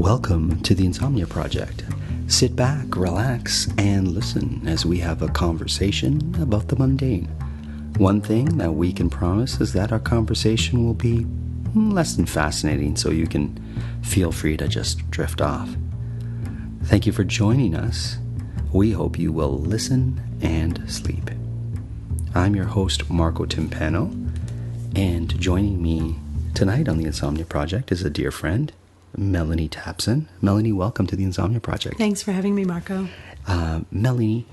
Welcome to the Insomnia Project. Sit back, relax, and listen as we have a conversation about the mundane. One thing that we can promise is that our conversation will be less than fascinating, so you can feel free to just drift off. Thank you for joining us. We hope you will listen and sleep. I'm your host, Marco Timpano, and joining me tonight on the Insomnia Project is a dear friend, Melanie Tapson. Melanie, welcome to the Insomnia Project. Thanks for having me, Marco. Melanie,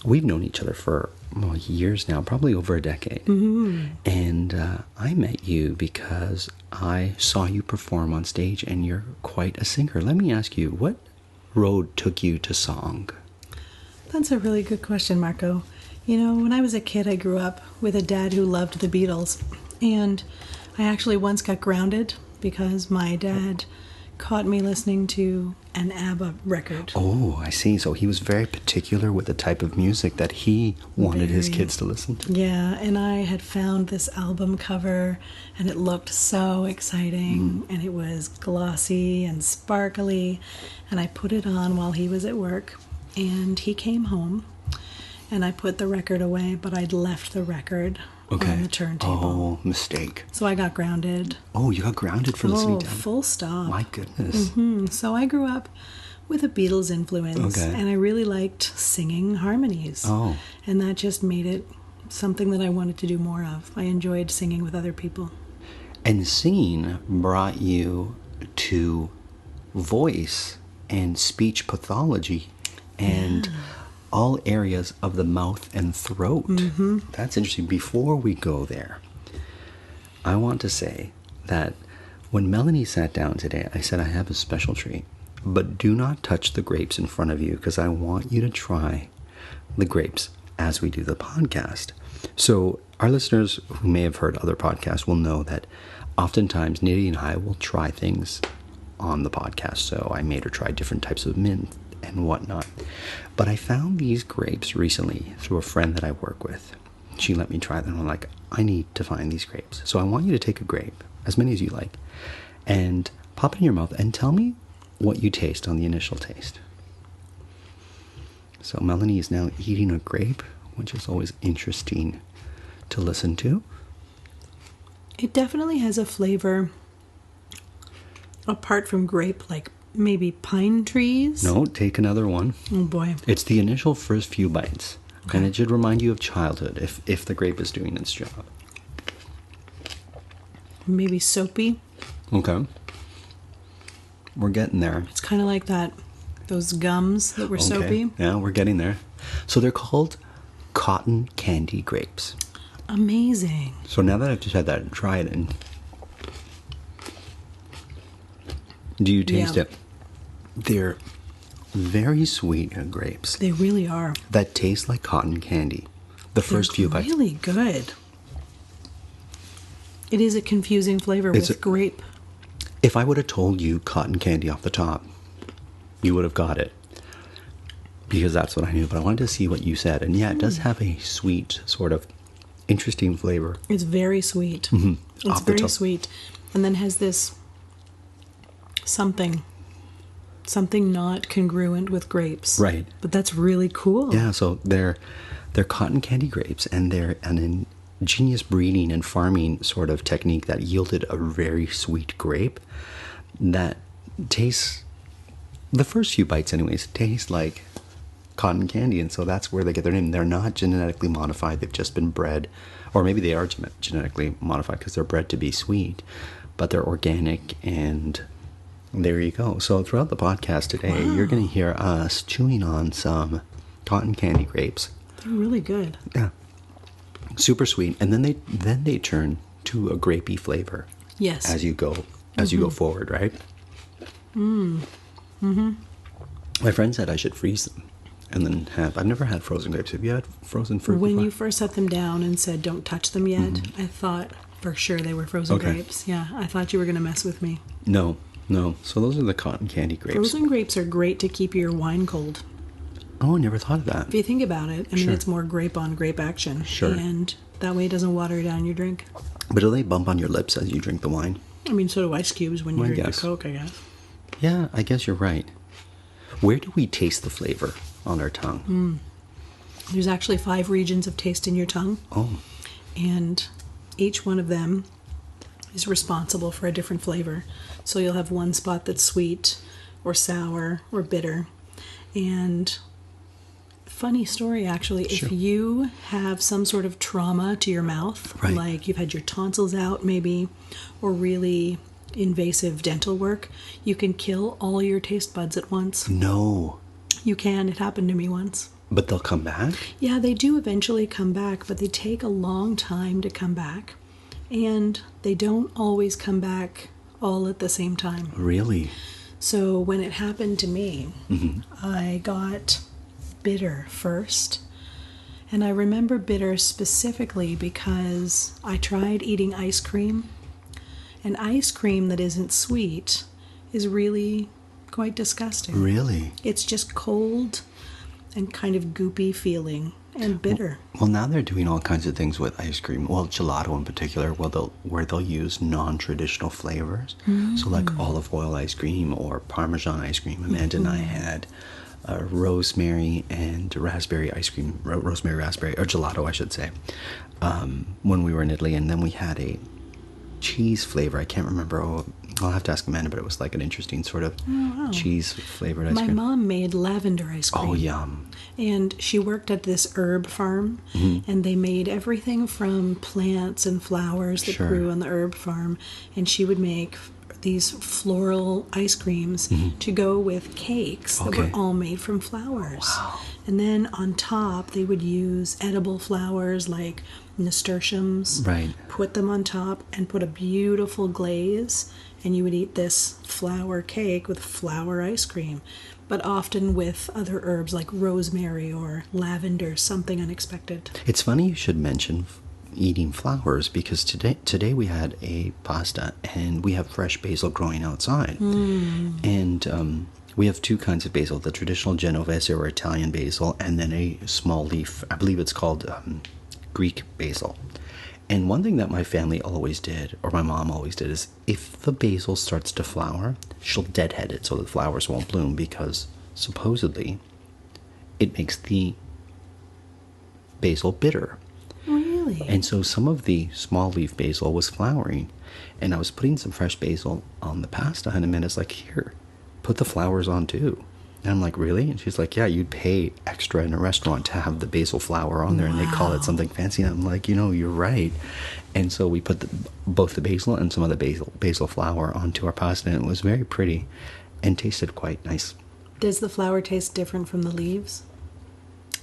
we've known each other for years now, probably over a decade. Mm-hmm. And I met you because I saw you perform on stage, and you're quite a singer. Let me ask you, what road took you to song? That's a really good question, Marco. You know, when I was a kid, I grew up with a dad who loved the Beatles. And I actually once got grounded because my dad caught me listening to an ABBA record. Oh, I see. So he was very particular with the type of music that he wanted his kids to listen to. Yeah, and I had found this album cover, and it looked so exciting, and it was glossy and sparkly, and I put it on while he was at work, and he came home, and I put the record away, but I'd left the record on the turntable. Oh, mistake. So I got grounded. Oh, you got grounded for listening to full stop. My goodness. So I grew up with a Beatles influence, and I really liked singing harmonies. Oh. And that just made it something that I wanted to do more of. I enjoyed singing with other people. And singing brought you to voice and speech pathology and all areas of the mouth and throat. That's interesting. Before we go there, I want to say that when Melanie sat down today, I said, I have a special treat, but do not touch the grapes in front of you because I want you to try the grapes as we do the podcast. So our listeners who may have heard other podcasts will know that oftentimes Nidhi and I will try things on the podcast. So I made her try different types of mint and whatnot. But I found these grapes recently through a friend that I work with. She let me try them. I'm like, I need to find these grapes. So I want you to take a grape, as many as you like, and pop it in your mouth and tell me what you taste on the initial taste. So Melanie is now eating a grape, which is always interesting to listen to. It definitely has a flavor apart from grape, like maybe pine trees. No, take another one. Oh boy. It's the initial first few bites. Okay. And it should remind you of childhood if the grape is doing its job. Maybe soapy. Okay. We're getting there. It's kind of like those gums that were soapy. Yeah, we're getting there. So they're called cotton candy grapes. Amazing. So now that I've just had that, try it. And do you taste it? They're very sweet grapes. They really are. That taste like cotton candy. The first few bites. Really good. It is a confusing flavor with grape. If I would have told you cotton candy off the top, you would have got it. Because that's what I knew. But I wanted to see what you said. And yeah, it does have a sweet, sort of interesting flavor. It's very sweet. It's very sweet. And then has this something not congruent with grapes. Right. But that's really cool. Yeah, so they're cotton candy grapes, and they're an ingenious breeding and farming sort of technique that yielded a very sweet grape that tastes, the first few bites anyways, taste like cotton candy, and so that's where they get their name. They're not genetically modified, they've just been bred, or maybe they are genetically modified because they're bred to be sweet, but they're organic, and there you go. So throughout the podcast today, you're going to hear us chewing on some cotton candy grapes. They're really good. Yeah. Super sweet. And then they turn to a grapey flavor. Yes. As you go forward, right? My friend said I should freeze them and then I've never had frozen grapes. Have you had frozen fruit When before? you first set them down and said don't touch them yet, I thought for sure they were frozen grapes. Yeah, I thought you were going to mess with me. No. So those are the cotton candy grapes. Frozen grapes are great to keep your wine cold. Oh, I never thought of that. If you think about it, I mean, it's more grape on grape action. Sure. And that way it doesn't water down your drink. But do they bump on your lips as you drink the wine? I mean, so do ice cubes when you drink guess. the Coke, I guess. Yeah, I guess you're right. Where do we taste the flavor on our tongue? There's actually 5 regions of taste in your tongue. Oh, And each one of them is responsible for a different flavor. So you'll have one spot that's sweet or sour or bitter. And funny story, actually, Sure. if you have some sort of trauma to your mouth, Right. like you've had your tonsils out maybe, or really invasive dental work, you can kill all your taste buds at once. no. You can. It happened to me once. But they'll come back? Yeah, they do eventually come back, but they take a long time to come back. And they don't always come back all at the same time. Really? So when it happened to me, I got bitter first. And I remember bitter specifically because I tried eating ice cream. And ice cream that isn't sweet is really quite disgusting. Really? It's just cold and kind of goopy feeling and bitter. Well, now they're doing all kinds of things with ice cream. Well, gelato in particular, where they'll use non-traditional flavors. So like olive oil ice cream or Parmesan ice cream. Amanda and I had rosemary and raspberry ice cream, rosemary raspberry, or gelato, I should say, when we were in Italy. And then we had a cheese flavor. I can't remember. Oh, I'll have to ask Amanda, but it was like an interesting sort of cheese flavored ice My cream. mom made lavender ice cream. Oh, yum. And she worked at this herb farm, and they made everything from plants and flowers that Sure. grew on the herb farm. And she would make these floral ice creams to go with cakes that were Okay. all made from flowers. Wow. And then on top, they would use edible flowers like nasturtiums, Right. put them on top, and put a beautiful glaze. And you would eat this flour cake with flour ice cream, but often with other herbs like rosemary or lavender, something unexpected. It's funny you should mention eating flowers because today we had a pasta and we have fresh basil growing outside. And we have 2 kinds of basil, the traditional Genovese or Italian basil, and then a small leaf, I believe it's called Greek basil. And one thing that my family always did, or my mom always did, is if the basil starts to flower, she'll deadhead it so the flowers won't bloom because supposedly it makes the basil bitter. Really? And so some of the small leaf basil was flowering, and I was putting some fresh basil on the pasta, and Amanda's like, here, put the flowers on too. And I'm like, really? And she's like, yeah, you'd pay extra in a restaurant to have the basil flower on there, and they call it something fancy. And I'm like, you're right. And so we put both the basil and some of the basil flower onto our pasta, and it was very pretty and tasted quite nice. Does the flower taste different from the leaves?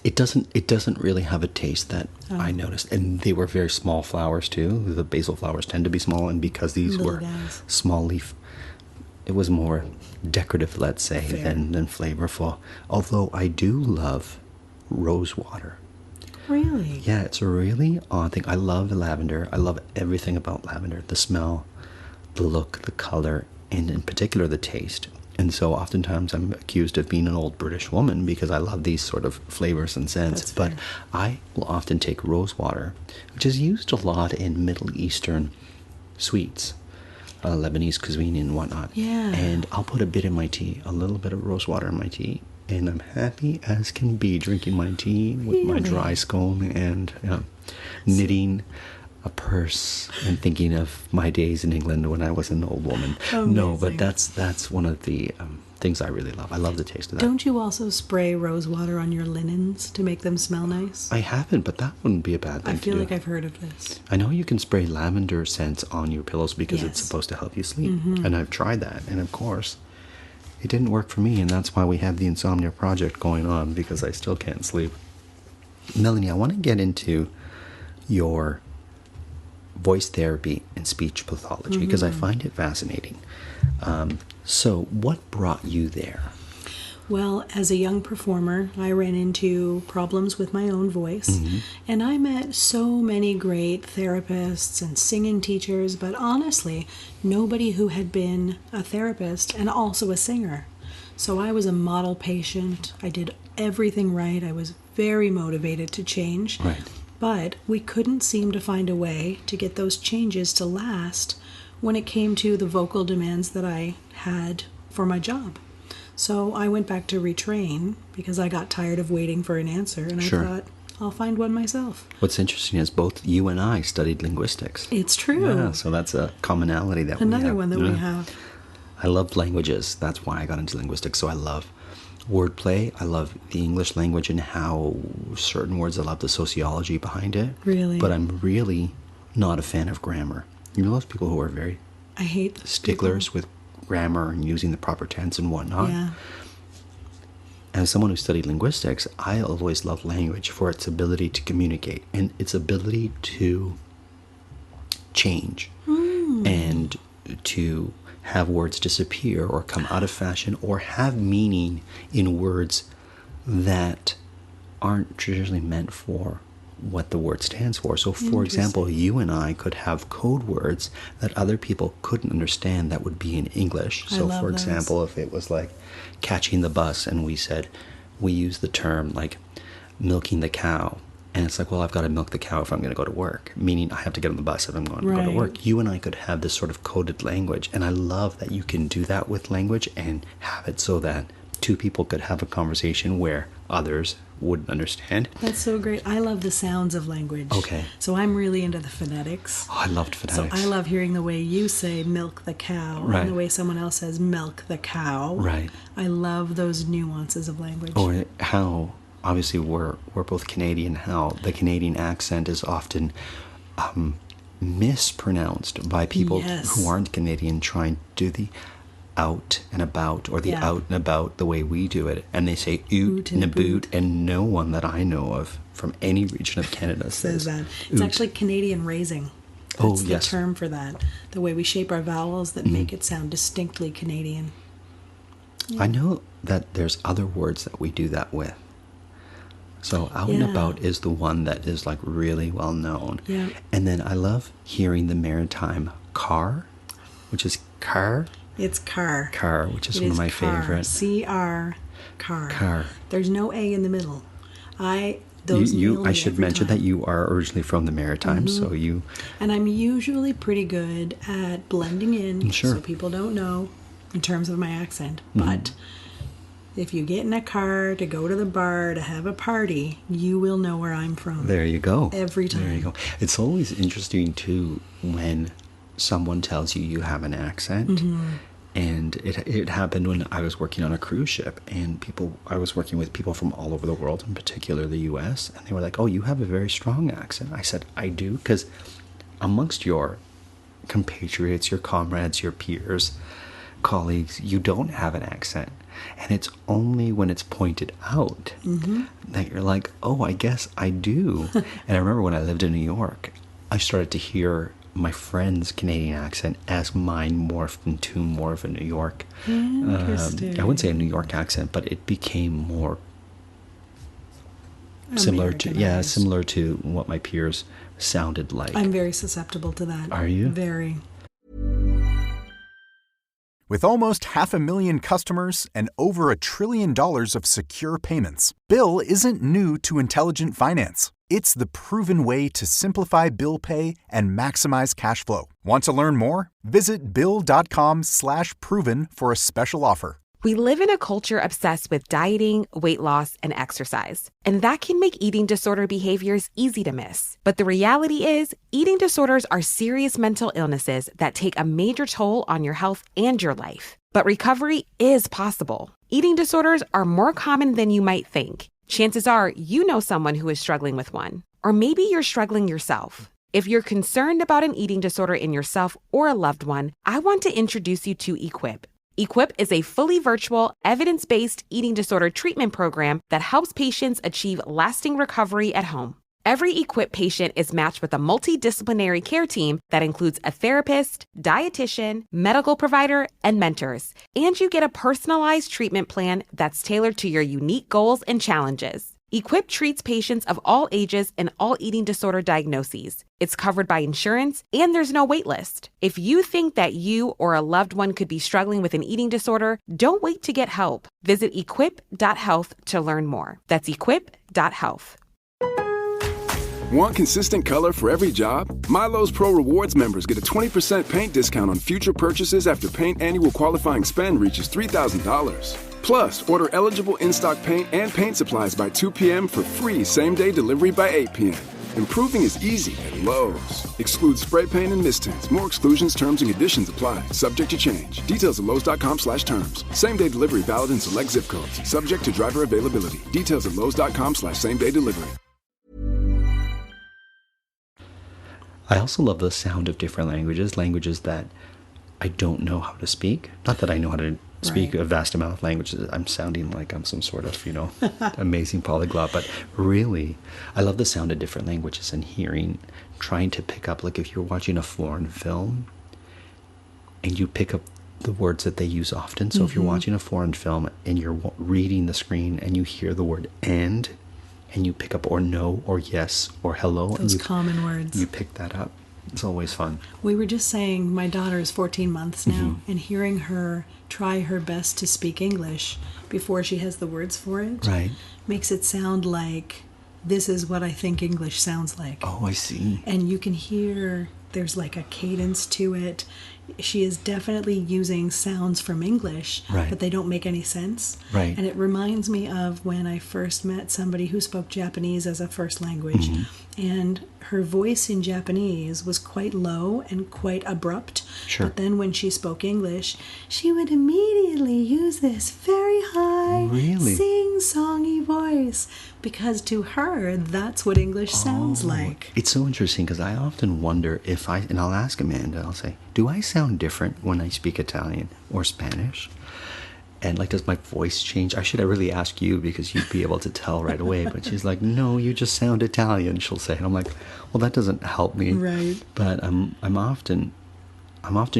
It doesn't really have a taste that I noticed. And they were very small flowers too. The basil flowers tend to be small, and because these Little were guys. small leaf, it was more decorative, let's say, Fair. than flavorful. Although I do love rose water. Really? Yeah, it's a really odd thing. I love lavender. I love everything about lavender. The smell, the look, the color, and in particular the taste. And so oftentimes I'm accused of being an old British woman because I love these sort of flavors and scents. That's But fair. I will often take rose water, which is used a lot in Middle Eastern sweets, Lebanese cuisine and whatnot. Yeah. And I'll put a bit in my tea, a little bit of rose water in my tea, and I'm happy as can be drinking my tea with my Really? dry scone and knitting a purse and thinking of my days in England when I was an old woman. No, but Amazing. that's one of the things I really love. I love the taste of that. Don't you also spray rose water on your linens to make them smell nice? I haven't, but that wouldn't be a bad thing I to feel do. like I've heard of this. I know you can spray lavender scents on your pillows because it's Yes. supposed to help you sleep. And I've tried that. And of course, it didn't work for me. And that's why we have the Insomnia Project going on, because I still can't sleep. Melanie, I want to get into your voice therapy and speech pathology because I find it fascinating. So what brought you there? Well, as a young performer, I ran into problems with my own voice, and I met so many great therapists and singing teachers, but honestly, nobody who had been a therapist and also a singer. So I was a model patient. I did everything right. I was very motivated to change. Right. But we couldn't seem to find a way to get those changes to last when it came to the vocal demands that I had for my job. So I went back to retrain because I got tired of waiting for an answer, and Sure. I thought, I'll find one myself. What's interesting is both you and I studied linguistics. It's true. Yeah, so that's a commonality that we have. Another one that we have. I love languages. That's why I got into linguistics. So I love wordplay. I love the English language and how certain words, I love the sociology behind it. Really? But I'm really not a fan of grammar. You know those people who are very I hate sticklers with grammar and using the proper tense and whatnot? Yeah. As someone who studied linguistics, I always love language for its ability to communicate and its ability to change and to have words disappear or come out of fashion or have meaning in words that aren't traditionally meant for what the word stands for. So, for example, you and I could have code words that other people couldn't understand that would be in English. I So, love for those. example, if it was like catching the bus and we said, we use the term like milking the cow. And it's like, well, I've got to milk the cow if I'm going to go to work, meaning I have to get on the bus if I'm going to go to Right. work. You and I could have this sort of coded language. And I love that you can do that with language and have it so that two people could have a conversation where others wouldn't understand. That's so great. I love the sounds of language. Okay. So I'm really into the phonetics. Oh, I loved So phonetics. I love hearing the way you say milk the cow Right. and the way someone else says milk the cow. Right. I love those nuances of language. Or how, obviously, we're both Canadian, how the Canadian accent is often mispronounced by people Yes. who aren't Canadian trying to do the out and about or the Yeah. out and about the way we do it. And they say oot and a boot, and no one that I know of from any region of Canada Says that. It's oot. actually Canadian raising. Oh, That's the yes. term for that. The way we shape our vowels that make it sound distinctly Canadian. I know that there's other words that we do that with. So out and Yeah. about is the one that is like really well known. Yeah. And then I love hearing the maritime car, which is car, It's car. which is It one of is my car. favorite. C-R, car. Car. There's no A in the middle. I nail me should every mention time. that you are originally from the Maritimes, so you And I'm usually pretty good at blending in, Sure. so people don't know in terms of my accent. But if you get in a car to go to the bar to have a party, you will know where I'm from. there you go. Every time. There you go. It's always interesting too when someone tells you you have an accent. Mm-hmm. And it happened when I was working on a cruise ship, and I was working with people from all over the world, in particular the U.S., and they were like, "Oh, you have a very strong accent." I said, "I do," because amongst your compatriots, your comrades, your peers, colleagues, you don't have an accent. And it's only when it's pointed out that you're like, "Oh, I guess I do." And I remember when I lived in New York, I started to hear my friend's Canadian accent as mine morphed into more of a New York. Interesting. I wouldn't say a New York accent, but it became more similar Americanized. similar to what my peers sounded like. I'm very susceptible to that. Are you? Very. With almost 500,000 customers and over $1 trillion of secure payments, Bill isn't new to intelligent finance. It's the proven way to simplify bill pay and maximize cash flow. Want to learn more? Visit Bill.com/proven for a special offer. We live in a culture obsessed with dieting, weight loss, and exercise. And that can make eating disorder behaviors easy to miss. But the reality is, eating disorders are serious mental illnesses that take a major toll on your health and your life. But recovery is possible. Eating disorders are more common than you might think. Chances are you know someone who is struggling with one. Or maybe you're struggling yourself. If you're concerned about an eating disorder in yourself or a loved one, I want to introduce you to Equip. Equip is a fully virtual, evidence-based eating disorder treatment program that helps patients achieve lasting recovery at home. Every Equip patient is matched with a multidisciplinary care team that includes a therapist, dietitian, medical provider, and mentors. And you get a personalized treatment plan that's tailored to your unique goals and challenges. Equip treats patients of all ages and all eating disorder diagnoses. It's covered by insurance, and there's no wait list. If you think that you or a loved one could be struggling with an eating disorder, don't wait to get help. Visit equip.health to learn more. That's equip.health. Want consistent color for every job? Milo's Pro Rewards members get a 20% paint discount on future purchases after paint annual qualifying spend reaches $3,000. Plus, order eligible in-stock paint and paint supplies by 2 p.m. for free same-day delivery by 8 p.m. Improving is easy at Lowe's. Excludes spray paint and mist tints. More exclusions, terms, and conditions apply. Subject to change. Details at Lowes.com/terms. Same-day delivery valid in select zip codes. Subject to driver availability. Details at Lowes.com/same-day delivery. I also love the sound of different languages that I don't know how to speak. Not that I know how to speak a vast amount of languages. I'm sounding like I'm some sort of, amazing polyglot. But really, I love the sound of different languages and trying to pick up, like if you're watching a foreign film and you pick up the words that they use often. So if you're watching a foreign film and you're reading the screen and you hear the word and you pick up or no or yes or hello. Those common words. You pick that up. It's always fun. We were just saying my daughter is 14 months now, and hearing her try her best to speak English before she has the words for it makes it sound like this is what I think English sounds like. Oh, I see. And you can hear there's like a cadence to it. She is definitely using sounds from English, but they don't make any sense. And it reminds me of when I first met somebody who spoke Japanese as a first language. And her voice in Japanese was quite low and quite abrupt. But then when she spoke English, she would immediately use this very high, sing-songy voice. Because to her, that's what English sounds like. It's so interesting because I often wonder and I'll ask Amanda, I'll say, do I sound different when I speak Italian or Spanish? And like, does my voice change? I really ask you because you'd be able to tell right away. But she's like, no, you just sound Italian, she'll say. And I'm like, well, that doesn't help me. But I'm often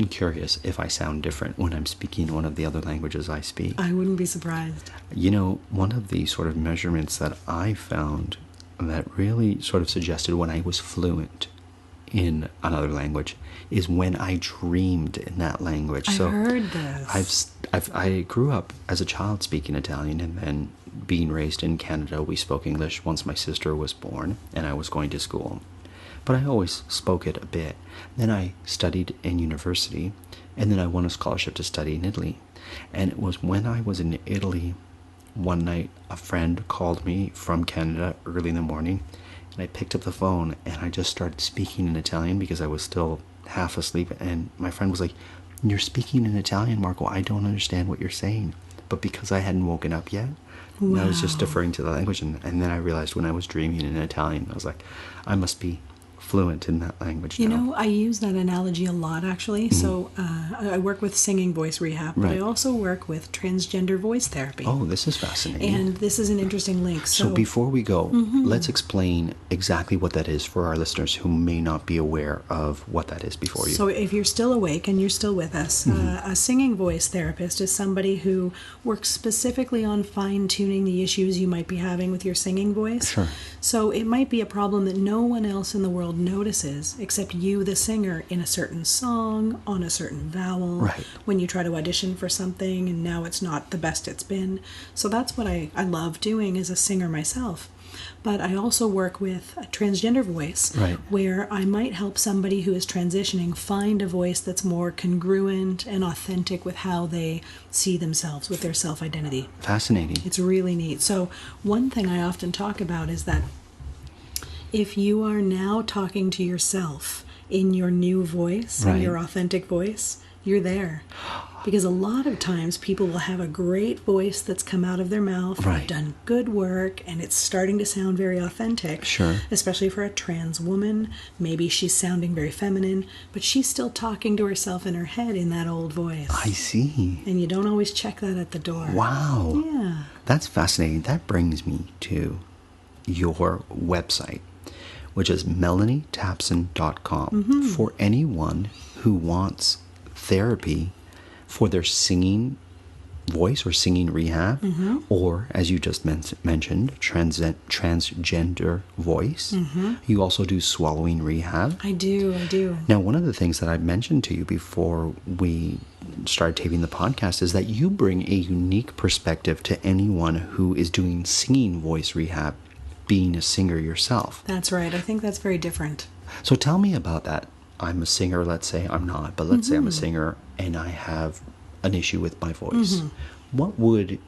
curious if I sound different when I'm speaking one of the other languages I speak. I wouldn't be surprised. One of the sort of measurements that I found that really sort of suggested when I was fluent in another language is when I dreamed in that language. I heard this. I grew up as a child speaking Italian, and then being raised in Canada, we spoke English once my sister was born and I was going to school. But I always spoke it a bit. Then I studied in university, and then I won a scholarship to study in Italy. And it was when I was in Italy, one night a friend called me from Canada early in the morning, and I picked up the phone and I just started speaking in Italian because I was still half asleep. And my friend was like, "You're speaking in Italian, Marco. I don't understand what you're saying." But because I hadn't woken up yet, I was just deferring to the language. And then I realized when I was dreaming in Italian, I was like, I must be fluent in that language now. I use that analogy a lot, actually. So I work with singing voice rehab, but I also work with transgender voice therapy. Oh, this is fascinating. And this is an interesting link. So before we go, let's explain exactly what that is for our listeners who may not be aware of what that is before you. So if you're still awake and you're still with us, a singing voice therapist is somebody who works specifically on fine-tuning the issues you might be having with your singing voice. So it might be a problem that no one else in the world notices except you, the singer, in a certain song, on a certain vowel, when you try to audition for something and now it's not the best it's been. So that's what I love doing as a singer myself. But I also work with a transgender voice, where I might help somebody who is transitioning find a voice that's more congruent and authentic with how they see themselves, with their self-identity. Fascinating. It's really neat. So one thing I often talk about is that if you are now talking to yourself in your new voice, in your authentic voice, you're there. Because a lot of times people will have a great voice that's come out of their mouth, they've done good work, and it's starting to sound very authentic. Especially for a trans woman. Maybe she's sounding very feminine, but she's still talking to herself in her head in that old voice. I see. And you don't always check that at the door. Wow. Yeah. That's fascinating. That brings me to your website, which is melanietapson.com. For anyone who wants therapy for their singing voice or singing rehab, or, as you just mentioned, transgender voice. You also do swallowing rehab. I do. Now, one of the things that I mentioned to you before we started taping the podcast is that you bring a unique perspective to anyone who is doing singing voice rehab being a singer yourself. That's right. I think that's very different. So tell me about that. I'm a singer, let's say I'm not, but let's say I'm a singer and I have an issue with my voice. What would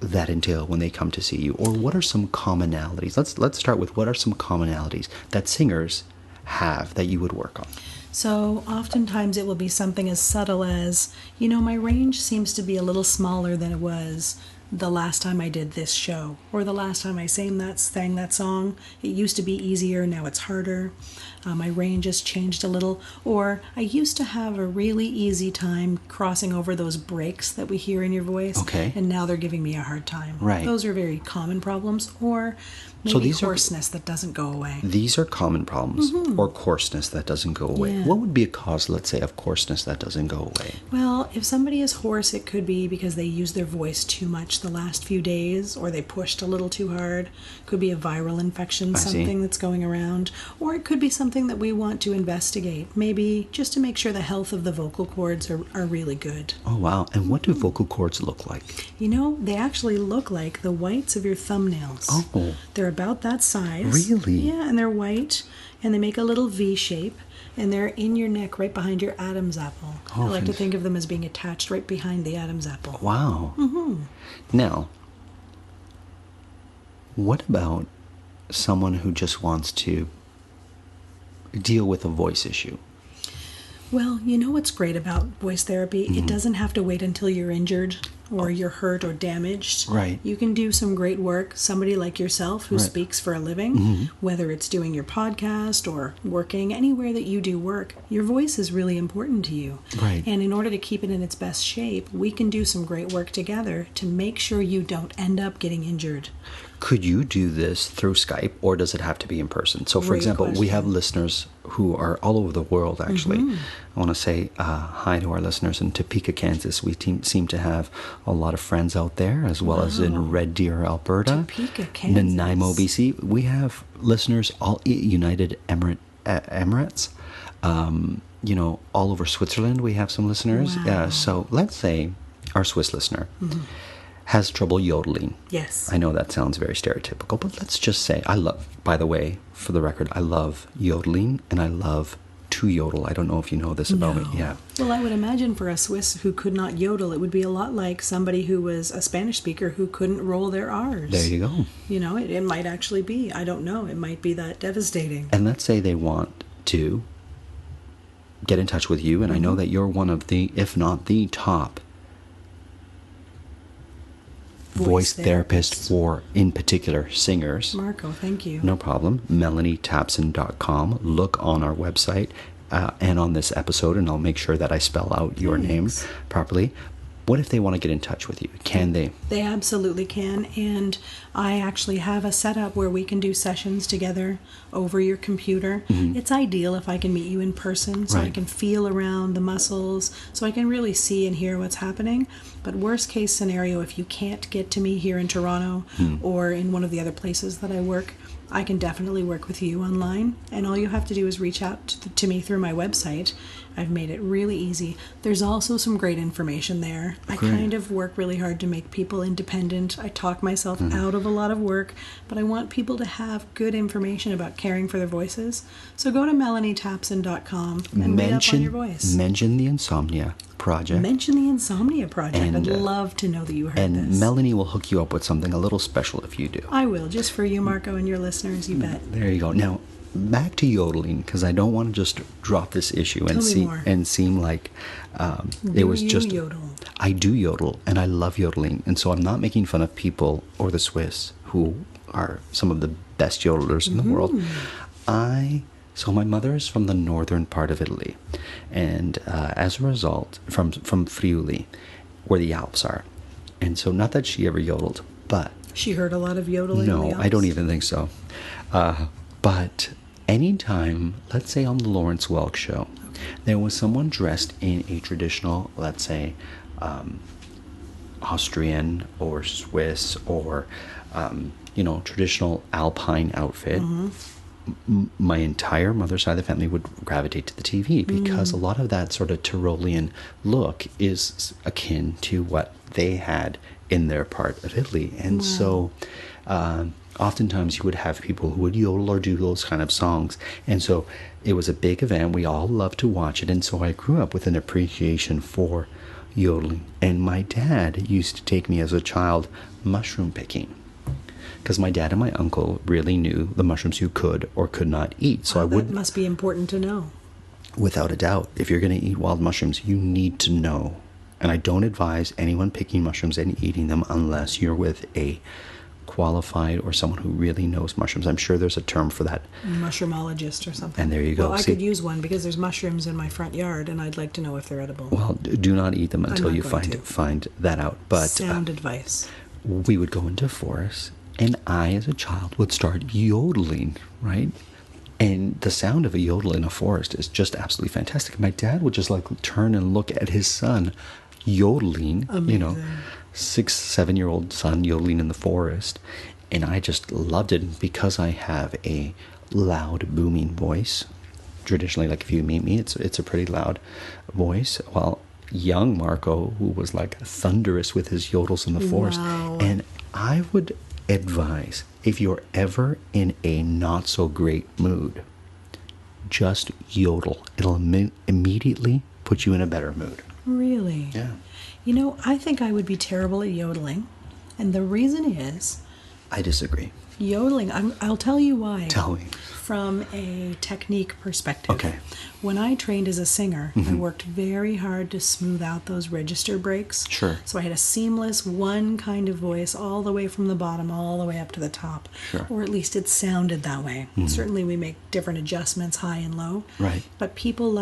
that entail when they come to see you? Or what are some commonalities? Let's start with what are some commonalities that singers have that you would work on? So oftentimes it will be something as subtle as, my range seems to be a little smaller than it was the last time I did this show, or the last time I sang that song. It used to be easier, now it's harder. My range has changed a little, or I used to have a really easy time crossing over those breaks that we hear in your voice, Okay. and now they're giving me a hard time. Right. Those are very common problems, or maybe hoarseness that doesn't go away. These are common problems, or coarseness that doesn't go away. Yeah. What would be a cause, let's say, of coarseness that doesn't go away? Well, if somebody is hoarse, it could be because they used their voice too much the last few days, or they pushed a little too hard. Could be a viral infection, something that's going around, or it could be something that we want to investigate, maybe just to make sure the health of the vocal cords are really good. Oh, wow. And what do vocal cords look like? They actually look like the whites of your thumbnails. Oh. They're about that size. Really? Yeah, and they're white, and they make a little V shape, and they're in your neck right behind your Adam's apple. Oh, I like to think of them as being attached right behind the Adam's apple. Wow. Now, what about someone who just wants to deal with a voice issue? Well, what's great about voice therapy? It doesn't have to wait until you're injured or you're hurt or damaged. Right. You can do some great work. Somebody like yourself who speaks for a living, whether it's doing your podcast or working anywhere that you do work, your voice is really important to you. Right. And in order to keep it in its best shape, we can do some great work together to make sure you don't end up getting injured. Could you do this through Skype, or does it have to be in person? So, for Great example, we question. have listeners who are all over the world, actually. I want to say hi to our listeners in Topeka, Kansas. We seem to have a lot of friends out there, as well as in Red Deer, Alberta. Topeka, Kansas. Nanaimo, BC. We have listeners all United Emirates. All over Switzerland, we have some listeners. Wow. So let's say our Swiss listener has trouble yodeling. Yes. I know that sounds very stereotypical, but let's just say by the way, for the record, I love yodeling and I love to yodel. I don't know if you know this about me. Yeah. Well, I would imagine for a Swiss who could not yodel, it would be a lot like somebody who was a Spanish speaker who couldn't roll their R's. There you go. It might actually be. I don't know. It might be that devastating. And let's say they want to get in touch with you, and I know that you're one of the, if not the top voice therapist for, in particular, singers. Marco, thank you. No problem. MelanieTapson.com. Look on our website and on this episode, and I'll make sure that I spell out your name properly. What if they want to get in touch with you? Can they? They absolutely can. And I actually have a setup where we can do sessions together over your computer. It's ideal if I can meet you in person so I can feel around the muscles, so I can really see and hear what's happening. But worst case scenario, if you can't get to me here in Toronto or in one of the other places that I work, I can definitely work with you online, and all you have to do is reach out to me through my website. I've made it really easy. There's also some great information there. I kind of work really hard to make people independent. I talk myself out of a lot of work, but I want people to have good information about caring for their voices. So go to melanietapson.com and read up on your voice. Mention the Insomnia Project. Mention the Insomnia Project. I'd love to know that you heard this. And Melanie will hook you up with something a little special if you do. I will, just for you, Marco, and your listeners, you bet. There you go. Now, back to yodeling, because I don't want to just drop this issue and seem like it was just. Do you yodel? I do yodel, and I love yodeling, and so I'm not making fun of people or the Swiss who are some of the best yodelers in the world. So my mother is from the northern part of Italy, and as a result, from Friuli, where the Alps are, and so not that she ever yodeled, but She heard a lot of yodeling. no, I don't even think so. But anytime, let's say on the Lawrence Welk show, there was someone dressed in a traditional, let's say, Austrian or Swiss or, traditional Alpine outfit, my entire mother's side of the family would gravitate to the TV because a lot of that sort of Tyrolean look is akin to what they had in their part of Italy. And so oftentimes you would have people who would yodel or do those kind of songs. And so it was a big event. We all loved to watch it. And so I grew up with an appreciation for yodeling. And my dad used to take me as a child mushroom picking, because my dad and my uncle really knew the mushrooms you could or could not eat. So that must be important to know. Without a doubt, if you're going to eat wild mushrooms, you need to know. And I don't advise anyone picking mushrooms and eating them unless you're with a qualified or someone who really knows mushrooms. I'm sure there's a term for that. Mushroomologist or something. And there you go. Well, I could use one because there's mushrooms in my front yard, and I'd like to know if they're edible. Well, do not eat them until you find that out. But sound advice. We would go into forests, and I, as a child, would start yodeling, right? And the sound of a yodel in a forest is just absolutely fantastic. My dad would just like turn and look at his son yodeling, Amazing. 6-7-year-old son yodeling in the forest. And I just loved it because I have a loud, booming voice. Traditionally, like if you meet me, it's a pretty loud voice. While young Marco, who was like thunderous with his yodels in the forest. Wow. And I would advise, if you're ever in a not so great mood, just yodel. It'll immediately put you in a better mood. Really? Yeah. I think I would be terrible at yodeling. And the reason is... I disagree. Yodeling, I'll tell you why. Tell me. From a technique perspective. Okay. When I trained as a singer, I worked very hard to smooth out those register breaks. Sure. So I had a seamless one kind of voice all the way from the bottom all the way up to the top. Sure. Or at least it sounded that way. Certainly we make different adjustments, high and low. Right. But people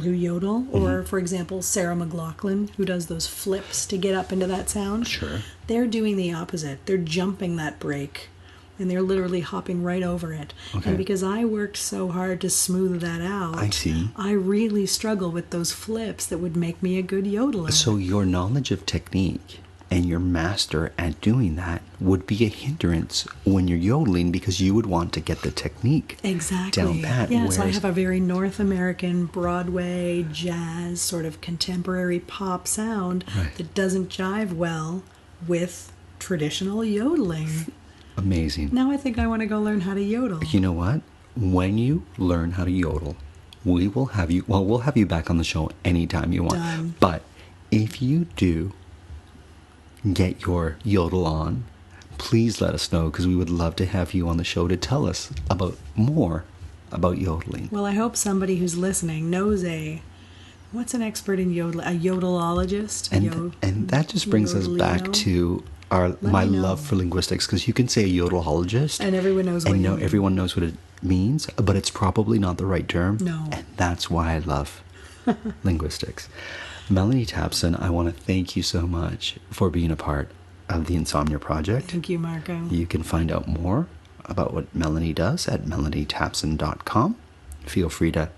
who yodel, or for example Sarah McLachlan, who does those flips to get up into that sound. Sure. They're doing the opposite. They're jumping that break, and they're literally hopping right over it. Okay. And because I worked so hard to smooth that out, I see. I really struggle with those flips that would make me a good yodeler. So your knowledge of technique and your master at doing that would be a hindrance when you're yodeling, because you would want to get the technique exactly down pat. Yeah, so I have a very North American Broadway jazz sort of contemporary pop sound that doesn't jive well with traditional yodeling. Amazing. Now I think I want to go learn how to yodel. You know what? When you learn how to yodel, we'll have you back on the show anytime you want. Done. But if you do get your yodel on, please let us know, because we would love to have you on the show to tell us more about yodeling. Well, I hope somebody who's listening knows what's an expert in yodel? A yodelologist? And that just brings us back to my love for linguistics, because you can say a yodelologist, and everyone knows what everyone knows what it means, but it's probably not the right term. No. And that's why I love linguistics. Melanie Tapson, I want to thank you so much for being a part of the Insomnia Project. Thank you, Marco. You can find out more about what Melanie does at melanietapson.com. Feel free to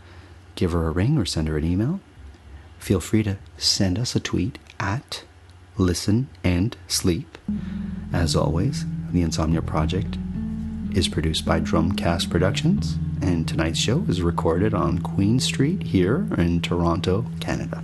give her a ring or send her an email. Feel free to send us a tweet at Listen and Sleep. As always, the Insomnia Project is produced by Drumcast Productions, and tonight's show is recorded on Queen Street here in Toronto, Canada.